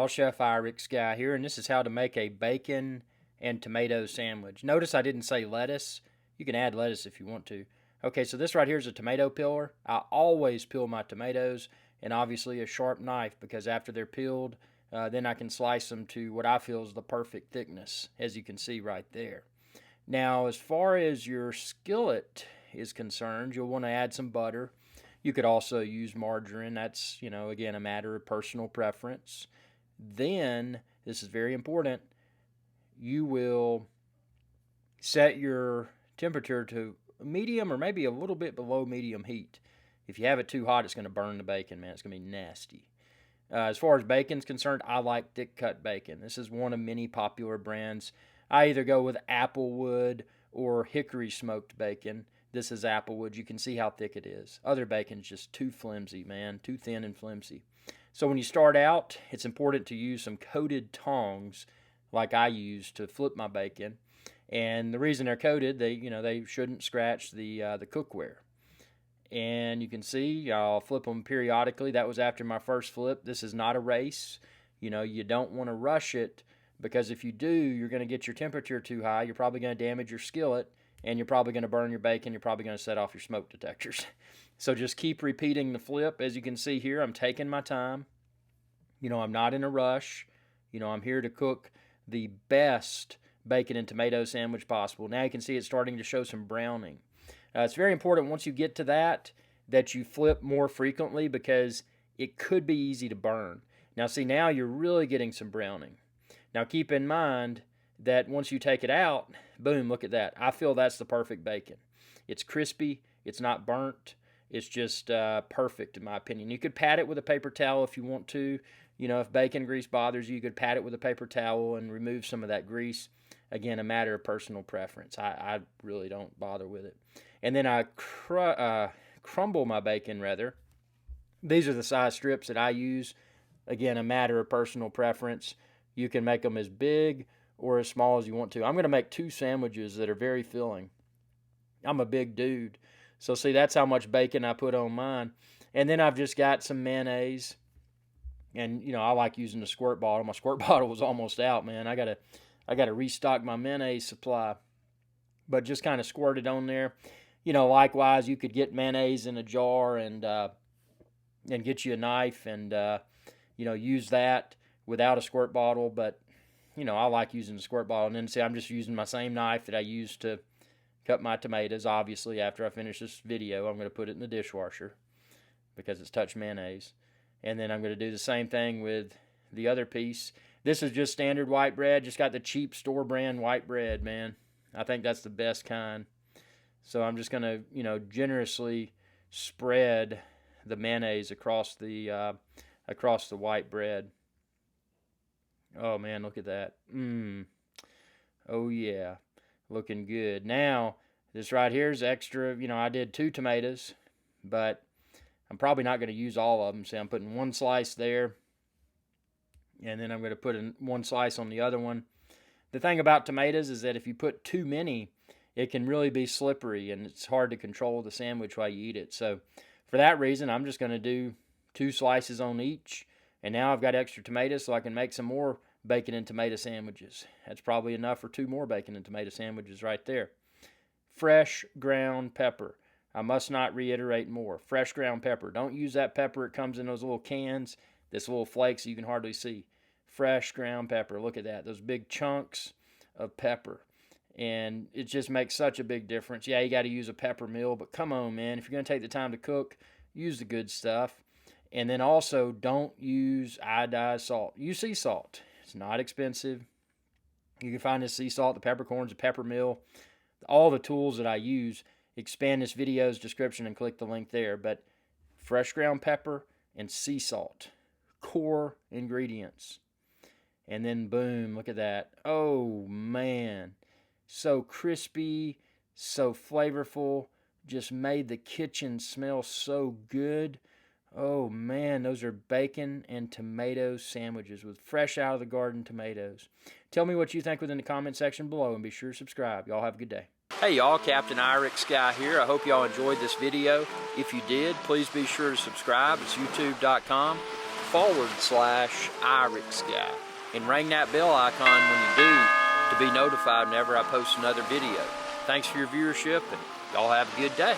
y'all, Chef IrixGuy here, and this is how to make a bacon and tomato sandwich. Notice I didn't say lettuce. You can add lettuce if you want to. Okay, so this right here is a tomato peeler. I always peel my tomatoes, and obviously a sharp knife, because after they're peeled, then I can slice them to what I feel is the perfect thickness, as you can see right there. Now, as far as your skillet is concerned, you'll want to add some butter. You could also use margarine. That's, again, a matter of personal preference. Then, this is very important, you will set your temperature to medium or maybe a little bit below medium heat. If you have it too hot, it's going to burn the bacon, man. It's going to be nasty. As far as bacon's concerned, I like thick cut bacon. This is one of many popular brands. I either go with applewood or hickory smoked bacon. This is applewood. You can see how thick it is. Other bacon's just too flimsy, man. Too thin and flimsy. So when you start out, it's important to use some coated tongs like I use to flip my bacon. And the reason they're coated, they shouldn't scratch the cookware. And you can see I'll flip them periodically. That was after my first flip. This is not a race. You don't want to rush it, because if you do, you're going to get your temperature too high. You're probably going to damage your skillet, and you're probably going to burn your bacon. You're probably going to set off your smoke detectors. So just keep repeating the flip. As you can see here, I'm taking my time. I'm not in a rush. I'm here to cook the best bacon and tomato sandwich possible. Now you can see it's starting to show some browning. It's very important once you get to that you flip more frequently, because it could be easy to burn. Now see, now you're really getting some browning. Now keep in mind that once you take it out, boom, look at that. I feel that's the perfect bacon. It's crispy, it's not burnt, it's just perfect in my opinion. You could pat it with a paper towel if you want to. If bacon grease bothers you, you could pat it with a paper towel and remove some of that grease. Again, a matter of personal preference. I really don't bother with it. And then I crumble my bacon, rather. These are the size strips that I use. Again, a matter of personal preference. You can make them as big or as small as you want to. I'm going to make 2 sandwiches that are very filling. I'm a big dude. So see, that's how much bacon I put on mine. And then I've just got some mayonnaise. And, I like using the squirt bottle. My squirt bottle was almost out, man. I gotta restock my mayonnaise supply. But just kind of squirt it on there. Likewise, you could get mayonnaise in a jar and get you a knife and, use that without a squirt bottle. But, I like using the squirt bottle. And then see, I'm just using my same knife that I used to cut my tomatoes. Obviously, after I finish this video, I'm going to put it in the dishwasher because it's touched mayonnaise. And then I'm going to do the same thing with the other piece. This is just standard white bread. Just got the cheap store brand white bread, man. I think that's the best kind. So I'm just going to, generously spread the mayonnaise across the white bread. Oh man, look at that. Oh yeah, looking good. Now this right here is extra. I did 2 tomatoes, but I'm probably not going to use all of them. See, I'm putting 1 slice there, and then I'm going to put 1 slice on the other one. The thing about tomatoes is that if you put too many, it can really be slippery, and it's hard to control the sandwich while you eat it. So for that reason, I'm just going to do 2 slices on each, and now I've got extra tomatoes, so I can make some more bacon and tomato sandwiches. That's probably enough for 2 more bacon and tomato sandwiches right there. Fresh ground pepper. I must not reiterate more. Fresh ground pepper. Don't use that pepper. It comes in those little cans, this little flakes you can hardly see. Fresh ground pepper. Look at that. Those big chunks of pepper. And it just makes such a big difference. Yeah, you got to use a pepper mill, but come on, man. If you're going to take the time to cook, use the good stuff. And then also, don't use iodized salt. Use sea salt. It's not expensive. You can find this sea salt, the peppercorns, the pepper mill, all the tools that I use. Expand this video's description and click the link there. But fresh ground pepper and sea salt, core ingredients. And then boom, look at that. Oh man, so crispy, so flavorful, just made the kitchen smell so good. Oh man, those are bacon and tomato sandwiches with fresh out of the garden tomatoes. Tell me what you think within the comment section below, and be sure to subscribe. Y'all have a good day. Hey y'all, Captain IrixGuy here. I hope y'all enjoyed this video. If you did, please be sure to subscribe. It's youtube.com /IrixGuy. And ring that bell icon when you do to be notified whenever I post another video. Thanks for your viewership, and y'all have a good day.